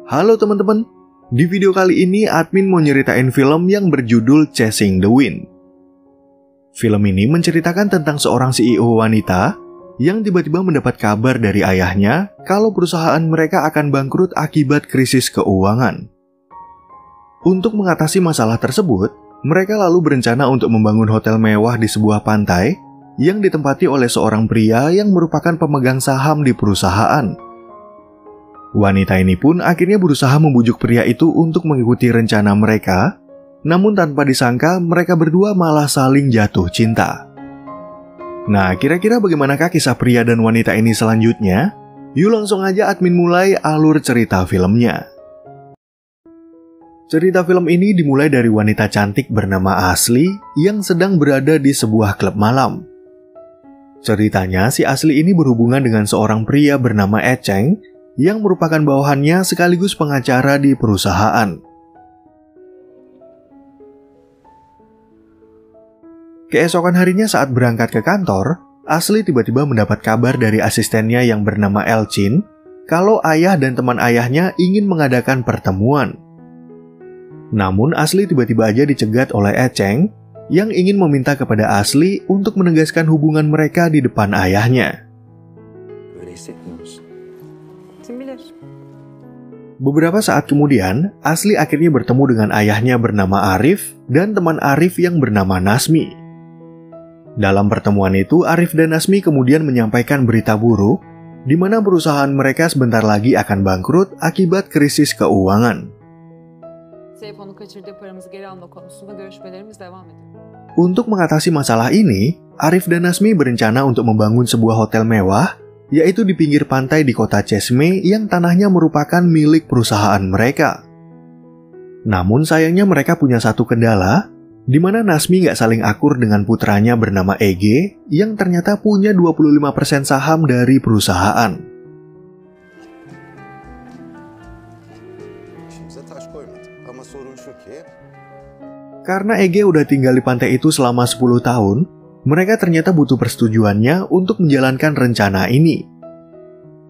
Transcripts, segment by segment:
Halo teman-teman, di video kali ini admin mau nyeritain film yang berjudul Chasing the Wind. Film ini menceritakan tentang seorang CEO wanita yang tiba-tiba mendapat kabar dari ayahnya kalau perusahaan mereka akan bangkrut akibat krisis keuangan. Untuk mengatasi masalah tersebut, mereka lalu berencana untuk membangun hotel mewah di sebuah pantai yang ditempati oleh seorang pria yang merupakan pemegang saham di perusahaan. Wanita ini pun akhirnya berusaha membujuk pria itu untuk mengikuti rencana mereka, namun tanpa disangka mereka berdua malah saling jatuh cinta. Nah, kira-kira bagaimanakah kisah pria dan wanita ini selanjutnya? Yuk langsung aja admin mulai alur cerita filmnya. Cerita film ini dimulai dari wanita cantik bernama Ashley yang sedang berada di sebuah klub malam. Ceritanya, si Ashley ini berhubungan dengan seorang pria bernama Ed Cheng yang merupakan bawahannya sekaligus pengacara di perusahaan. Keesokan harinya saat berangkat ke kantor, Ashley tiba-tiba mendapat kabar dari asistennya yang bernama Elchin kalau ayah dan teman ayahnya ingin mengadakan pertemuan. Namun Ashley tiba-tiba aja dicegat oleh Ed Cheng yang ingin meminta kepada Ashley untuk menegaskan hubungan mereka di depan ayahnya. Beberapa saat kemudian, Ashley akhirnya bertemu dengan ayahnya bernama Arif dan teman Arif yang bernama Nasmi. Dalam pertemuan itu, Arif dan Nasmi kemudian menyampaikan berita buruk di mana perusahaan mereka sebentar lagi akan bangkrut akibat krisis keuangan. Untuk mengatasi masalah ini, Arif dan Nasmi berencana untuk membangun sebuah hotel mewah, yaitu di pinggir pantai di kota Chesme yang tanahnya merupakan milik perusahaan mereka. Namun sayangnya mereka punya satu kendala, di mana Nasmi nggak saling akur dengan putranya bernama Ege yang ternyata punya 25% saham dari perusahaan. Karena Ege udah tinggal di pantai itu selama 10 tahun, mereka ternyata butuh persetujuannya untuk menjalankan rencana ini.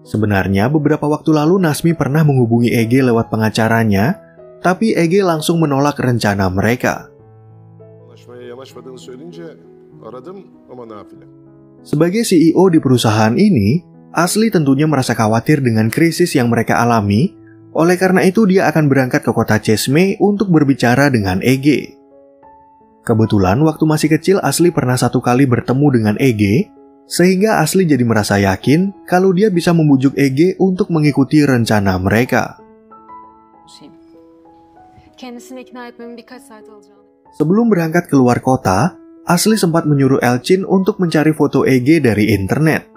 Sebenarnya beberapa waktu lalu Nasmi pernah menghubungi Ege lewat pengacaranya, tapi Ege langsung menolak rencana mereka. Sebagai CEO di perusahaan ini, Ashley tentunya merasa khawatir dengan krisis yang mereka alami, oleh karena itu dia akan berangkat ke kota Chesme untuk berbicara dengan Ege. Kebetulan waktu masih kecil Ashley pernah satu kali bertemu dengan Ege, sehingga Ashley jadi merasa yakin kalau dia bisa membujuk Ege untuk mengikuti rencana mereka. Sebelum berangkat keluar kota, Ashley sempat menyuruh Elchin untuk mencari foto Ege dari internet.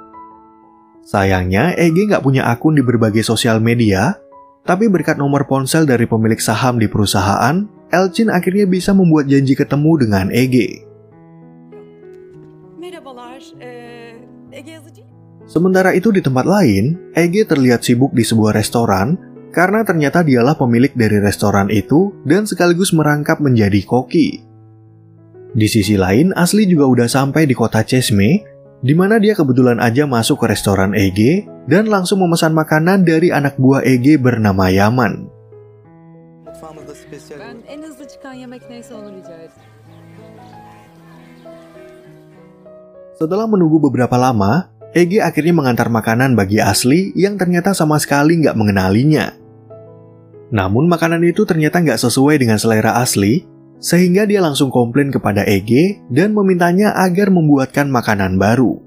Sayangnya Ege nggak punya akun di berbagai sosial media, tapi berkat nomor ponsel dari pemilik saham di perusahaan, Elchin akhirnya bisa membuat janji ketemu dengan Ege. Sementara itu di tempat lain, Ege terlihat sibuk di sebuah restoran karena ternyata dialah pemilik dari restoran itu dan sekaligus merangkap menjadi koki. Di sisi lain, Ashley juga udah sampai di kota Chesme, di mana dia kebetulan aja masuk ke restoran Ege dan langsung memesan makanan dari anak buah Ege bernama Yaman. Setelah menunggu beberapa lama, Ege akhirnya mengantar makanan bagi Ashley yang ternyata sama sekali nggak mengenalinya. Namun makanan itu ternyata nggak sesuai dengan selera Ashley, sehingga dia langsung komplain kepada Ege dan memintanya agar membuatkan makanan baru.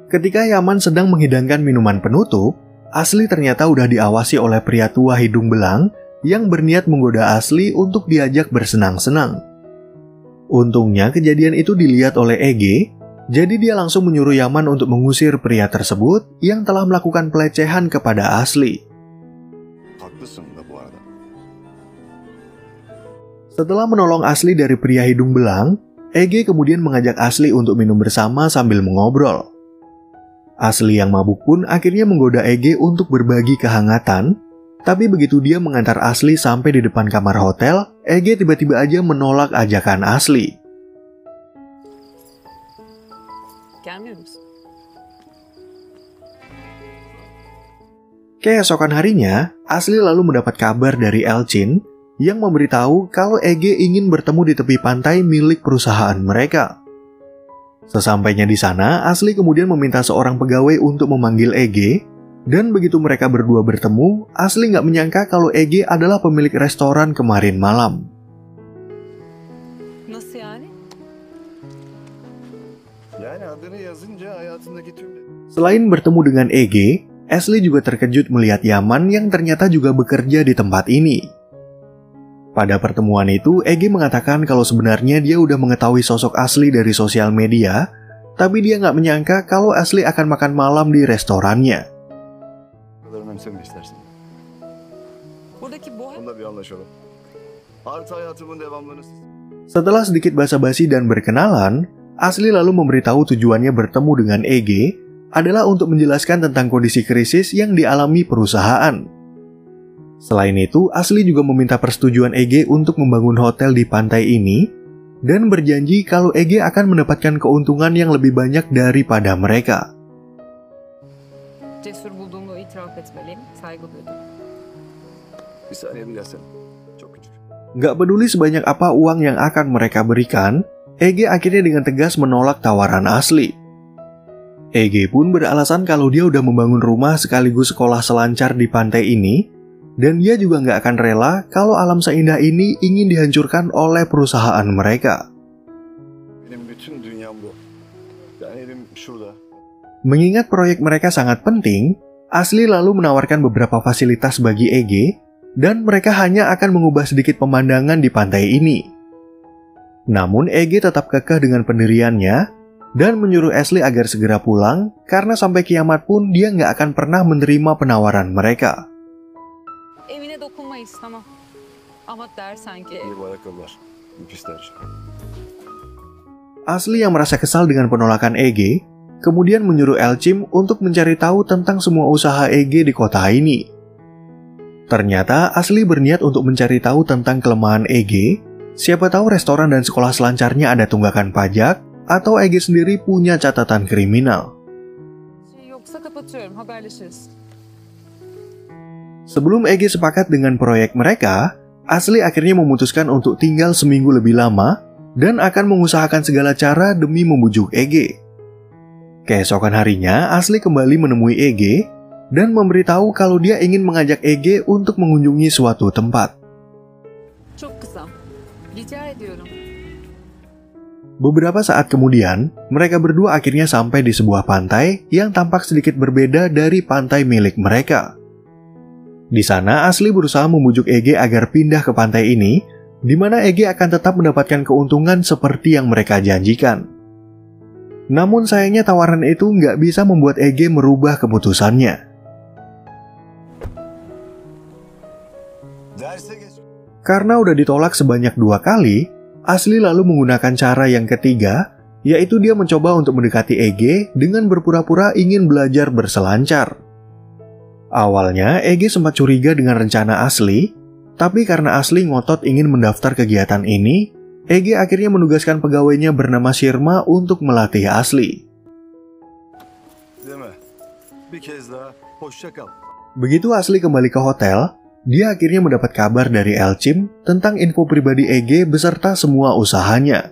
Ketika Yaman sedang menghidangkan minuman penutup, Ashley ternyata udah diawasi oleh pria tua hidung belang yang berniat menggoda Ashley untuk diajak bersenang-senang. Untungnya kejadian itu dilihat oleh Ege, jadi dia langsung menyuruh Yaman untuk mengusir pria tersebut yang telah melakukan pelecehan kepada Ashley. Setelah menolong Ashley dari pria hidung belang, Ege kemudian mengajak Ashley untuk minum bersama sambil mengobrol. Ashley yang mabuk pun akhirnya menggoda Ege untuk berbagi kehangatan, tapi begitu dia mengantar Ashley sampai di depan kamar hotel, Ege tiba-tiba aja menolak ajakan Ashley. Gelmiyor musun? Keesokan harinya, Asli lalu mendapat kabar dari Elchin yang memberitahu kalau Ege ingin bertemu di tepi pantai milik perusahaan mereka. Sesampainya di sana, Asli kemudian meminta seorang pegawai untuk memanggil Ege, dan begitu mereka berdua bertemu, Asli nggak menyangka kalau Ege adalah pemilik restoran kemarin malam. Nasıl yani? Yani adını yazınca hayatındaki tüm... Selain bertemu dengan Ege, Asli juga terkejut melihat Yaman yang ternyata juga bekerja di tempat ini. Pada pertemuan itu, Ege mengatakan kalau sebenarnya dia udah mengetahui sosok Asli dari sosial media, tapi dia nggak menyangka kalau Asli akan makan malam di restorannya. önemseme istersin. Buradaki bu Bunda bir anlaşalım. Artı hayatımın devamlılığını... Setelah sedikit basa-basi dan berkenalan, Asli lalu memberitahu tujuannya bertemu dengan Ege adalah untuk menjelaskan tentang kondisi krisis yang dialami perusahaan. Selain itu, Asli juga meminta persetujuan Ege untuk membangun hotel di pantai ini dan berjanji kalau Ege akan mendapatkan keuntungan yang lebih banyak daripada mereka. cesur bulduğumu itiraf etmeliyim. Saygı duydum. Bir saniye bir gelsene. Çok küçük. Gak peduli sebanyak apa uang yang akan mereka berikan, Ege akhirnya dengan tegas menolak tawaran Asli. Ege pun beralasan kalau dia udah membangun rumah sekaligus sekolah selancar di pantai ini, dan dia juga nggak akan rela kalau alam seindah ini ingin dihancurkan oleh perusahaan mereka. Benim bütün dünyam bu. Yani evim şurada. Mengingat proyek mereka sangat penting, Asli lalu menawarkan beberapa fasilitas bagi Ege, dan mereka hanya akan mengubah sedikit pemandangan di pantai ini. Namun Ege tetap kekeh dengan pendiriannya, dan menyuruh Asli agar segera pulang, karena sampai kiamat pun dia nggak akan pernah menerima penawaran mereka. Evine dokunmayız tamam. Ama dersen ki Bir bu ayakkabılar. Bir pisler. Asli yang merasa kesal dengan penolakan Ege, kemudian menyuruh Elchin untuk mencari tahu tentang semua usaha Ege di kota ini. Ternyata Asli berniat untuk mencari tahu tentang kelemahan Ege, siapa tahu restoran dan sekolah selancarnya ada tunggakan pajak, atau Ege sendiri punya catatan kriminal. yoksa kapatıyorum haberleşiriz. Sebelum Ege sepakat dengan proyek mereka, Asli akhirnya memutuskan untuk tinggal seminggu lebih lama dan akan mengusahakan segala cara demi membujuk Ege. Keesokan harinya, Asli kembali menemui Ege dan memberitahu kalau dia ingin mengajak Ege untuk mengunjungi suatu tempat. Çok kısa. Rica ediyorum. Beberapa saat kemudian, mereka berdua akhirnya sampai di sebuah pantai yang tampak sedikit berbeda dari pantai milik mereka. Di sana, Asli berusaha membujuk Ege agar pindah ke pantai ini, di mana Ege akan tetap mendapatkan keuntungan seperti yang mereka janjikan. Namun sayangnya tawaran itu nggak bisa membuat Ege merubah keputusannya. Karena udah ditolak sebanyak 2 kali, Asli lalu menggunakan cara yang ketiga, yaitu dia mencoba untuk mendekati Ege dengan berpura-pura ingin belajar berselancar. Awalnya, Ege sempat curiga dengan rencana Asli, tapi karena Asli ngotot ingin mendaftar kegiatan ini, Ege akhirnya menugaskan pegawainya bernama Shirma untuk melatih Asli. Deme. Bir kez daha hoşça kal. Begitu Asli kembali ke hotel, dia akhirnya mendapat kabar dari Elchin tentang info pribadi Ege beserta semua usahanya.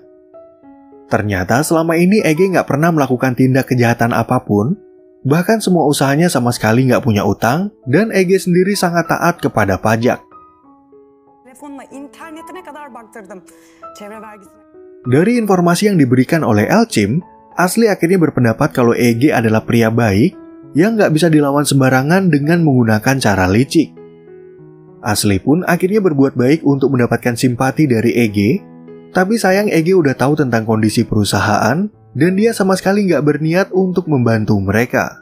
Ternyata selama ini Ege nggak pernah melakukan tindak kejahatan apapun, bahkan semua usahanya sama sekali nggak punya utang, dan Ege sendiri sangat taat kepada pajak. Telefonla internetine kadar baktırdım. Çevre vergisine. Dari informasi yang diberikan oleh Elchin, Asli akhirnya berpendapat kalau Ege adalah pria baik yang nggak bisa dilawan sembarangan dengan menggunakan cara licik. Asli pun akhirnya berbuat baik untuk mendapatkan simpati dari Ege, tapi sayang Ege udah tahu tentang kondisi perusahaan dan dia sama sekali nggak berniat untuk membantu mereka.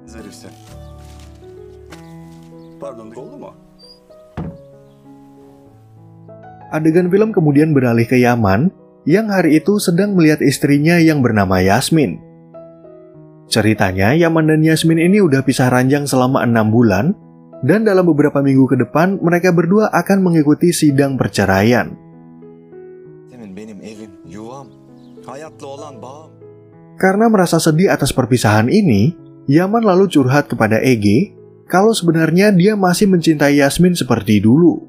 Zarifsin. Pardon, oldu mu? Adegan film kemudian beralih ke Yaman, yang hari itu sedang melihat istrinya yang bernama Yasmin. Ceritanya, Yaman dan Yasmin ini udah pisah ranjang selama 6 bulan, dan dalam beberapa minggu ke depan, mereka berdua akan mengikuti sidang perceraian. Benim evim, yuvam, hayatla olan bağım. Karena merasa sedih atas perpisahan ini, Yaman lalu curhat kepada Ege kalau sebenarnya dia masih mencintai Yasmin seperti dulu.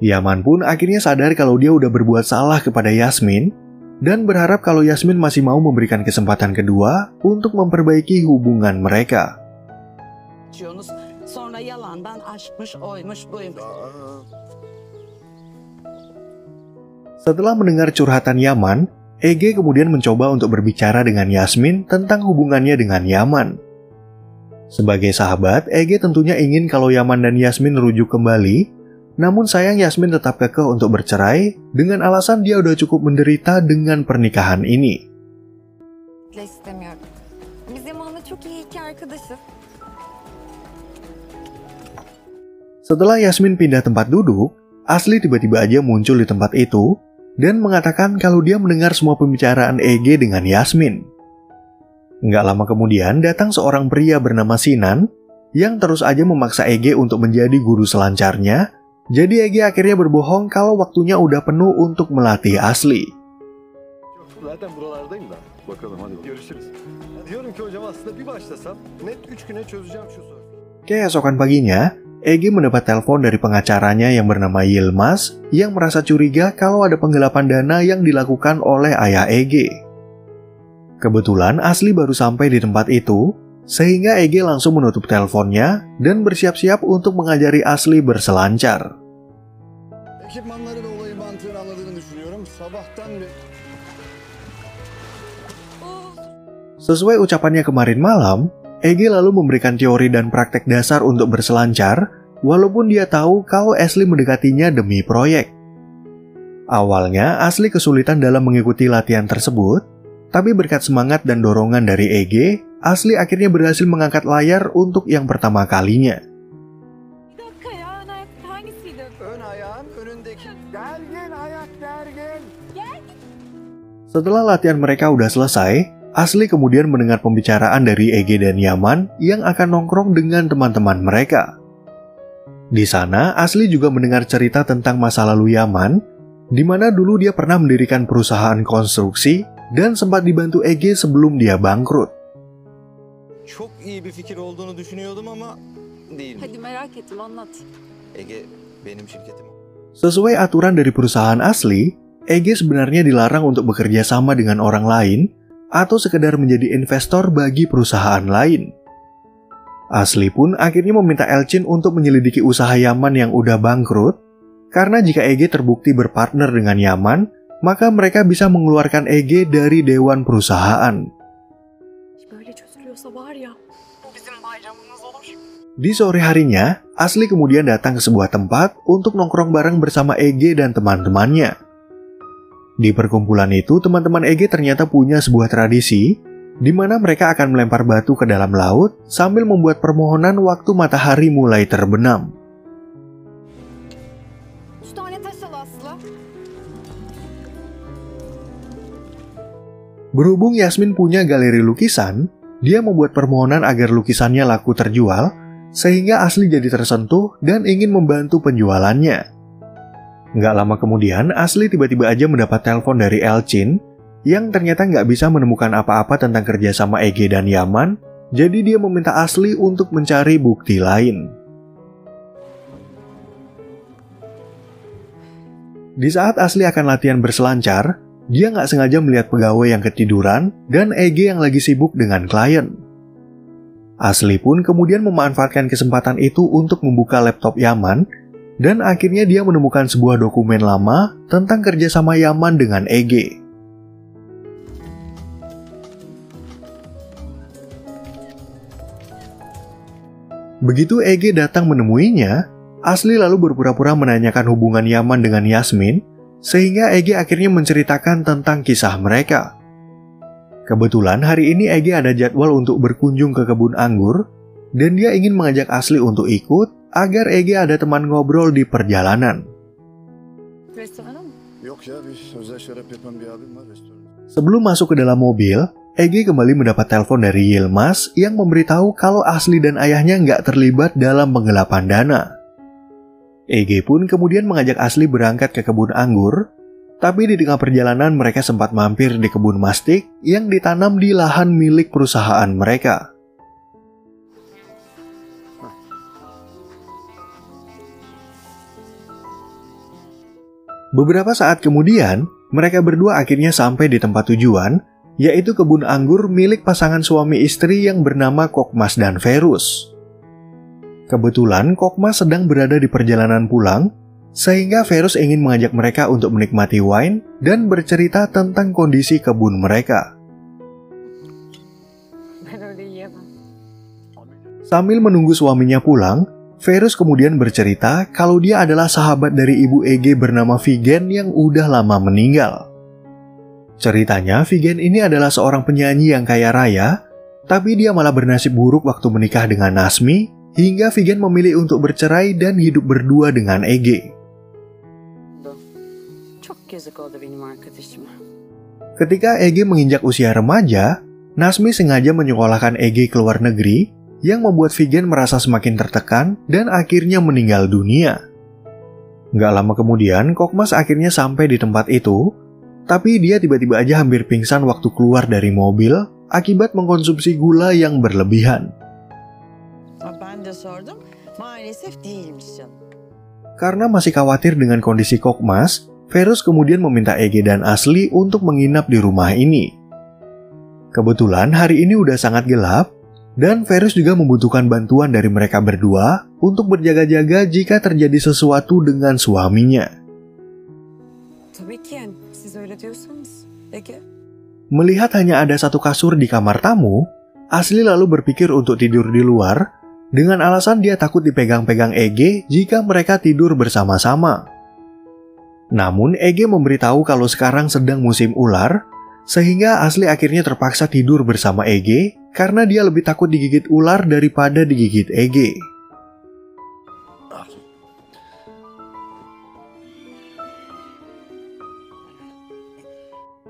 Yaman pun akhirnya sadar kalau dia udah berbuat salah kepada Yasmin dan berharap kalau Yasmin masih mau memberikan kesempatan kedua untuk memperbaiki hubungan mereka. Sonra yalandan aşkmış, oymuş, buymuş. Setelah mendengar curhatan Yaman, Ege kemudian mencoba untuk berbicara dengan Yasmin tentang hubungannya dengan Yaman. Sebagai sahabat, Ege tentunya ingin kalau Yaman dan Yasmin rujuk kembali, namun sayang Yasmin tetap kekeh untuk bercerai dengan alasan dia udah cukup menderita dengan pernikahan ini. İstemiyorum. Biz Yaman'la çok iyi iki arkadaşız. Setelah Yasmin pindah tempat duduk, Asli tiba-tiba aja muncul di tempat itu dan mengatakan kalau dia mendengar semua pembicaraan Ege dengan Yasmin. Nggak lama kemudian datang seorang pria bernama Sinan yang terus aja memaksa Ege untuk menjadi guru selancarnya. Jadi Ege akhirnya berbohong kalau waktunya udah penuh untuk melatih Asli. Zaten buralardayım da. Bakalım hadi görüşürüz. Diyorum ki hocam aslında bir başlasam net 3 güne çözeceğim şu soruyu. Keesokan paginya, Ege mendapat telepon dari pengacaranya yang bernama Yilmaz yang merasa curiga kalau ada penggelapan dana yang dilakukan oleh ayah Ege. Kebetulan Asli baru sampai di tempat itu, sehingga Ege langsung menutup teleponnya dan bersiap-siap untuk mengajari Asli berselancar. Ekipmanları ve olayın mantığını anladığını düşünüyorum. Sabahtan beri... Sesuai ucapannya kemarin malam, Ege lalu memberikan teori dan praktek dasar untuk berselancar, walaupun dia tahu kalau Asli mendekatinya demi proyek. Awalnya, Asli kesulitan dalam mengikuti latihan tersebut, tapi berkat semangat dan dorongan dari Ege, Asli akhirnya berhasil mengangkat layar untuk yang pertama kalinya. Bir dakika ya, ön ayak hangisiydi? Ön ayağın önündeki... Gergin ayak gergin. Setelah latihan mereka udah selesai, Asli kemudian mendengar pembicaraan dari Ege dan Yaman yang akan nongkrong dengan teman-teman mereka. Di sana, Asli juga mendengar cerita tentang masa lalu Yaman, di mana dulu dia pernah mendirikan perusahaan konstruksi dan sempat dibantu Ege sebelum dia bangkrut. Çok iyi bir fikir olduğunu düşünüyordum ama değil. Hadi merak ettim, anlat. Ege benim şirketim. Sesuai aturan dari perusahaan Asli, Ege sebenarnya dilarang untuk bekerja sama dengan orang lain atau sekedar menjadi investor bagi perusahaan lain. Asli pun akhirnya meminta Elchin untuk menyelidiki usaha Yaman yang udah bangkrut, karena jika Ege terbukti berpartner dengan Yaman, maka mereka bisa mengeluarkan Ege dari dewan perusahaan. Böyle çözülüyorsa var ya, bu bizim bayramımız olur. Di sore harinya, Asli kemudian datang ke sebuah tempat untuk nongkrong bareng bersama Ege dan teman-temannya. Di perkumpulan itu, teman-teman Ege ternyata punya sebuah tradisi di mana mereka akan melempar batu ke dalam laut sambil membuat permohonan waktu matahari mulai terbenam. Üç tane taş al Aslı. Berhubung Yasmin punya galeri lukisan, dia membuat permohonan agar lukisannya laku terjual, sehingga Asli jadi tersentuh dan ingin membantu penjualannya. Nggak lama kemudian, Asli tiba-tiba aja mendapat telepon dari Elchin yang ternyata nggak bisa menemukan apa-apa tentang kerjasama Ege dan Yaman, jadi dia meminta Asli untuk mencari bukti lain. Di saat Asli akan latihan berselancar, dia nggak sengaja melihat pegawai yang ketiduran dan Ege yang lagi sibuk dengan klien. Asli pun kemudian memanfaatkan kesempatan itu untuk membuka laptop Yaman, dan akhirnya dia menemukan sebuah dokumen lama tentang kerjasama Yaman dengan Ege. Begitu Ege datang menemuinya, Asli lalu berpura-pura menanyakan hubungan Yaman dengan Yasmin, sehingga Ege akhirnya menceritakan tentang kisah mereka. Kebetulan hari ini Ege ada jadwal untuk berkunjung ke kebun anggur, dan dia ingin mengajak Asli untuk ikut, agar Ege ada teman ngobrol di perjalanan. Restorana mı? Yok ya bir özel şarap yapan bir abim var restoran. Sebelum masuk ke dalam mobil, Ege kembali mendapat telepon dari Yilmaz yang memberitahu kalau Asli dan ayahnya nggak terlibat dalam penggelapan dana. Ege pun kemudian mengajak Asli berangkat ke kebun anggur, Tapi di tengah perjalanan mereka sempat mampir di kebun mastik yang ditanam di lahan milik perusahaan mereka. Beberapa saat kemudian, mereka berdua akhirnya sampai di tempat tujuan, yaitu kebun anggur milik pasangan suami istri yang bernama Kokmas dan Ferus. Kebetulan Kokmas sedang berada di perjalanan pulang, sehingga Ferus ingin mengajak mereka untuk menikmati wine dan bercerita tentang kondisi kebun mereka. Ben öyle yiyemem. Sambil menunggu suaminya pulang, Ferus kemudian bercerita kalau dia adalah sahabat dari ibu Ege bernama Vigen yang udah lama meninggal. Ceritanya, Vigen ini adalah seorang penyanyi yang kaya raya, tapi dia malah bernasib buruk waktu menikah dengan Nasmi, hingga Vigen memilih untuk bercerai dan hidup berdua dengan Ege. Çok yazık oldu benim arkadaşıma. Ketika Ege menginjak usia remaja, Nasmi sengaja menyekolahkan Ege ke luar negeri, yang membuat Vigen merasa semakin tertekan dan akhirnya meninggal dunia. Nggak lama kemudian, Kokmas akhirnya sampai di tempat itu, tapi dia tiba-tiba aja hampir pingsan waktu keluar dari mobil akibat mengkonsumsi gula yang berlebihan. Ben de sordum. Maalesef değilmiş canım. Karena masih khawatir dengan kondisi Kokmas, Ferus kemudian meminta Ege dan Asli untuk menginap di rumah ini. Kebetulan hari ini udah sangat gelap, dan Ferus juga membutuhkan bantuan dari mereka berdua untuk berjaga-jaga jika terjadi sesuatu dengan suaminya. Tabii ki yani. Siz öyle diyorsanız. Ege. Melihat hanya ada satu kasur di kamar tamu, Asli lalu berpikir untuk tidur di luar, dengan alasan dia takut dipegang-pegang Ege jika mereka tidur bersama-sama. Namun Ege memberitahu kalau sekarang sedang musim ular, sehingga Asli akhirnya terpaksa tidur bersama Ege karena dia lebih takut digigit ular daripada digigit Ege.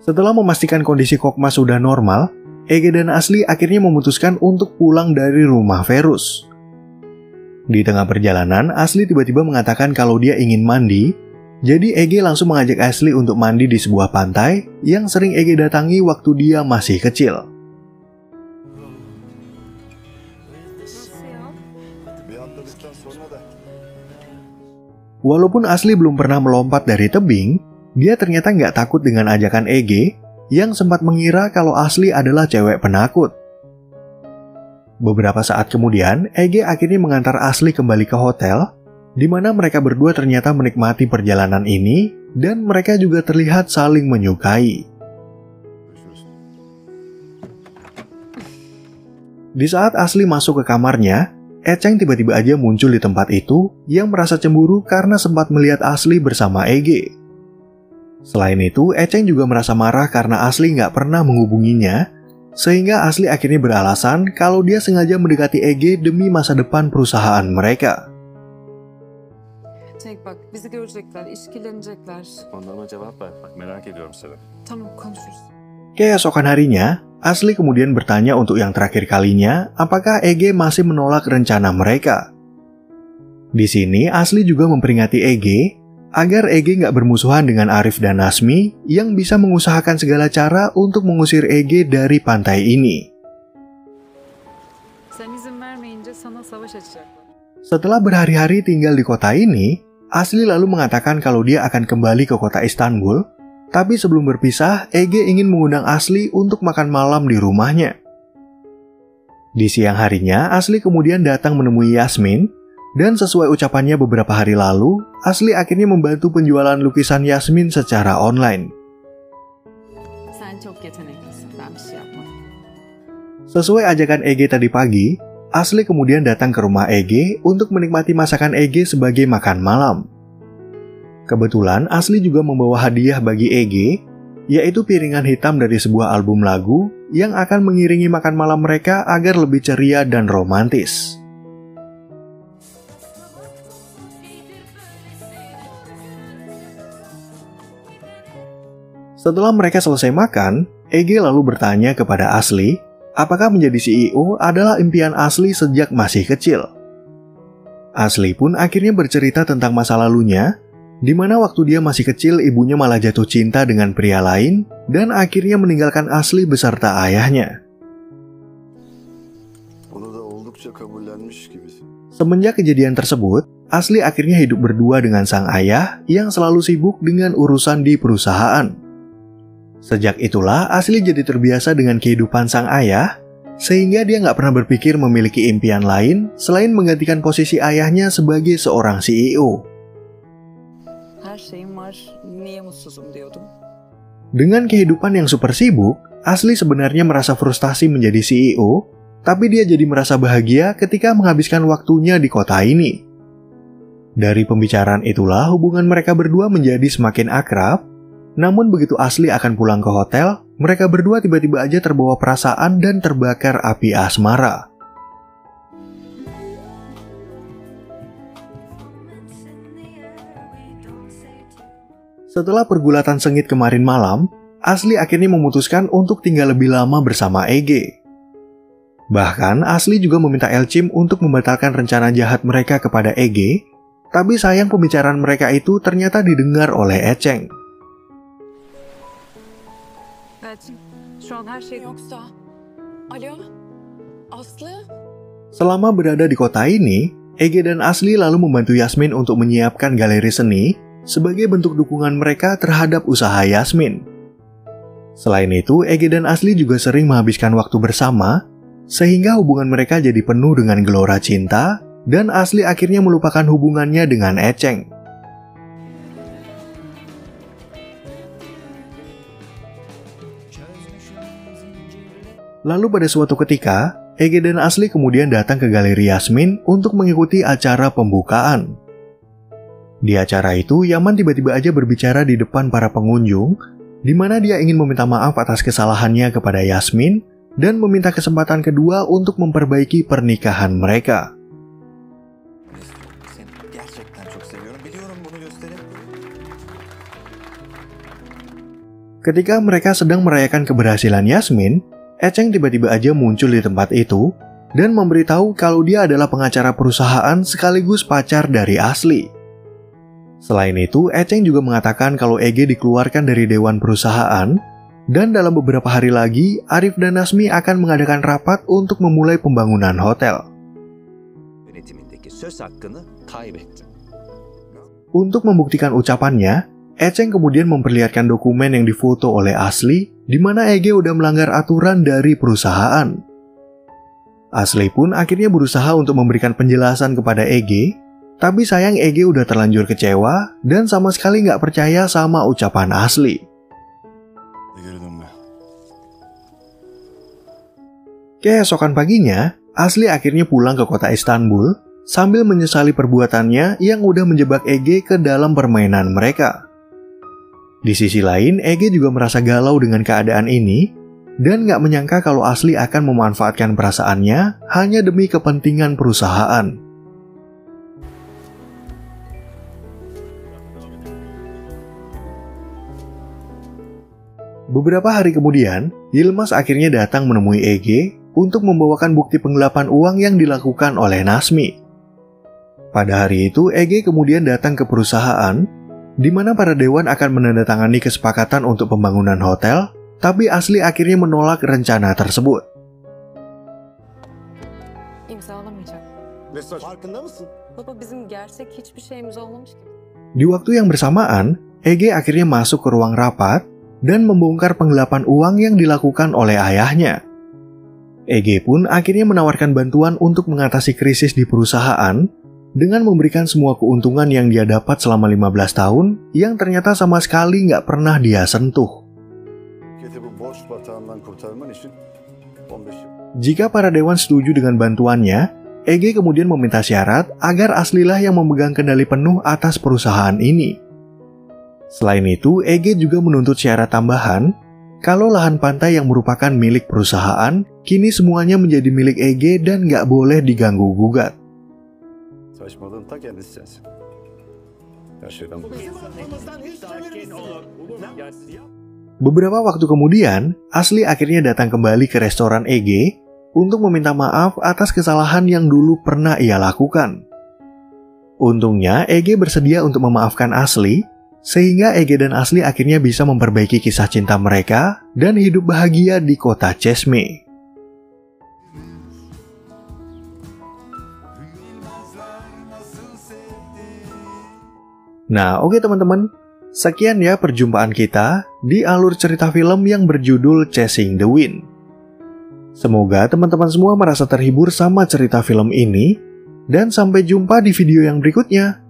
Setelah memastikan kondisi Kokmas sudah normal, Ege dan Asli akhirnya memutuskan untuk pulang dari rumah Ferus. Di tengah perjalanan, Asli tiba-tiba mengatakan kalau dia ingin mandi, jadi Ege langsung mengajak Asli untuk mandi di sebuah pantai yang sering Ege datangi waktu dia masih kecil. Walaupun Asli belum pernah melompat dari tebing, dia ternyata nggak takut dengan ajakan Ege yang sempat mengira kalau Asli adalah cewek penakut. Beberapa saat kemudian, Ege akhirnya mengantar Asli kembali ke hotel, di mana mereka berdua ternyata menikmati perjalanan ini dan mereka juga terlihat saling menyukai. Di saat Asli masuk ke kamarnya, Eceng tiba-tiba aja muncul di tempat itu yang merasa cemburu karena sempat melihat Asli bersama Ege. Selain itu, Eceng juga merasa marah karena Asli nggak pernah menghubunginya, sehingga Asli akhirnya beralasan kalau dia sengaja mendekati Ege demi masa depan perusahaan mereka. Cenk bak bizi görecekler, işkillenecekler. Onlarıma cevap ver. Bak merak ediyorum seni. Tamam konuşuruz. Keesokan harinya, Asli kemudian bertanya untuk yang terakhir kalinya apakah Ege masih menolak rencana mereka. Di sini Asli juga memperingati Ege agar Ege nggak bermusuhan dengan Arif dan Nasmi yang bisa mengusahakan segala cara untuk mengusir Ege dari pantai ini. Sen izin vermeyince sana savaş açacaklar. Setelah berhari-hari tinggal di kota ini, Asli lalu mengatakan kalau dia akan kembali ke kota Istanbul, tapi sebelum berpisah, Ege ingin mengundang Asli untuk makan malam di rumahnya. Di siang harinya, Asli kemudian datang menemui Yasmin, dan sesuai ucapannya beberapa hari lalu, Asli akhirnya membantu penjualan lukisan Yasmin secara online. Sen çok yeteneklisin. Ben bir şey yapmadım. Sesuai ajakan Ege tadi pagi, Asli kemudian datang ke rumah Ege untuk menikmati masakan Ege sebagai makan malam. Kebetulan Asli juga membawa hadiah bagi Ege, yaitu piringan hitam dari sebuah album lagu yang akan mengiringi makan malam mereka agar lebih ceria dan romantis. Setelah mereka selesai makan, Ege lalu bertanya kepada Asli, apakah menjadi CEO adalah impian Asli sejak masih kecil. Asli pun akhirnya bercerita tentang masa lalunya, di mana waktu dia masih kecil ibunya malah jatuh cinta dengan pria lain dan akhirnya meninggalkan Asli beserta ayahnya. Bunu da oldukça kabullenmiş gibisin. Semenjak kejadian tersebut, Asli akhirnya hidup berdua dengan sang ayah yang selalu sibuk dengan urusan di perusahaan. Sejak itulah Asli jadi terbiasa dengan kehidupan sang ayah, sehingga dia nggak pernah berpikir memiliki impian lain selain menggantikan posisi ayahnya sebagai seorang CEO. Her şeyim var. Niye mutsuzum diyordum. Dengan kehidupan yang super sibuk, Asli sebenarnya merasa frustasi menjadi CEO, tapi dia jadi merasa bahagia ketika menghabiskan waktunya di kota ini. Dari pembicaraan itulah hubungan mereka berdua menjadi semakin akrab. Namun begitu Asli akan pulang ke hotel, mereka berdua tiba-tiba aja terbawa perasaan dan terbakar api asmara. Setelah pergulatan sengit kemarin malam, Asli akhirnya memutuskan untuk tinggal lebih lama bersama Ege. Bahkan Asli juga meminta Elçim untuk membatalkan rencana jahat mereka kepada Ege, tapi sayang pembicaraan mereka itu ternyata didengar oleh Eceng. Elçin, şu an her şey yoksa. Alo, Aslı? Selama berada di kota ini, Ege dan Asli lalu membantu Yasmin untuk menyiapkan galeri seni sebagai bentuk dukungan mereka terhadap usaha Yasmin. Selain itu, Ege dan Asli juga sering menghabiskan waktu bersama, sehingga hubungan mereka jadi penuh dengan gelora cinta, dan Asli akhirnya melupakan hubungannya dengan Eceng. Lalu pada suatu ketika, Ege dan Asli kemudian datang ke galeri Yasmin untuk mengikuti acara pembukaan. Di acara itu, Yaman tiba-tiba aja berbicara di depan para pengunjung, di mana dia ingin meminta maaf atas kesalahannya kepada Yasmin dan meminta kesempatan kedua untuk memperbaiki pernikahan mereka. Seni gerçekten çok seviyorum. Biliyorum bunu gösterin. Ketika mereka sedang merayakan keberhasilan Yasmin, Eceng tiba-tiba aja muncul di tempat itu dan memberitahu kalau dia adalah pengacara perusahaan sekaligus pacar dari Asli. Selain itu, Eceng juga mengatakan kalau Ege dikeluarkan dari dewan perusahaan dan dalam beberapa hari lagi, Arif dan Nasmi akan mengadakan rapat untuk memulai pembangunan hotel. Yönetimindeki söz hakkını kaybettim. Untuk membuktikan ucapannya, Eceng kemudian memperlihatkan dokumen yang difoto oleh Asli, di mana Ege udah melanggar aturan dari perusahaan. Asli pun akhirnya berusaha untuk memberikan penjelasan kepada Ege, tapi sayang Ege udah terlanjur kecewa dan sama sekali nggak percaya sama ucapan Asli. Keesokan paginya, Asli akhirnya pulang ke kota Istanbul sambil menyesali perbuatannya yang udah menjebak Ege ke dalam permainan mereka. Di sisi lain, Ege juga merasa galau dengan keadaan ini dan nggak menyangka kalau Asli akan memanfaatkan perasaannya hanya demi kepentingan perusahaan. Beberapa hari kemudian, Yilmaz akhirnya datang menemui Ege untuk membawakan bukti penggelapan uang yang dilakukan oleh Nasmi. Pada hari itu, Ege kemudian datang ke perusahaan, di mana para dewan akan menandatangani kesepakatan untuk pembangunan hotel, tapi Asli akhirnya menolak rencana tersebut. İmzalamayacak. Mesaj farkında mısın? Baba bizim gerçek hiçbir şeyimiz olmamış ki. Di waktu yang bersamaan, Ege akhirnya masuk ke ruang rapat dan membongkar penggelapan uang yang dilakukan oleh ayahnya. Ege pun akhirnya menawarkan bantuan untuk mengatasi krisis di perusahaan dengan memberikan semua keuntungan yang dia dapat selama 15 tahun yang ternyata sama sekali nggak pernah dia sentuh. Jika para dewan setuju dengan bantuannya, Ege kemudian meminta syarat agar Aslilah yang memegang kendali penuh atas perusahaan ini. Selain itu, Ege juga menuntut syarat tambahan kalau lahan pantai yang merupakan milik perusahaan kini semuanya menjadi milik Ege dan nggak boleh diganggu-gugat. Saçmalığın ta kendisi sensin. Her şeyden Beberapa waktu kemudian, Asli akhirnya datang kembali ke restoran Ege untuk meminta maaf atas kesalahan yang dulu pernah ia lakukan. Untungnya Ege bersedia untuk memaafkan Asli, sehingga Ege dan Asli akhirnya bisa memperbaiki kisah cinta mereka dan hidup bahagia di kota Çeşme. Nah, oke teman-teman. Sekian ya perjumpaan kita di alur cerita film yang berjudul Chasing the Wind. Semoga teman-teman semua merasa terhibur sama cerita film ini, dan sampai jumpa di video yang berikutnya.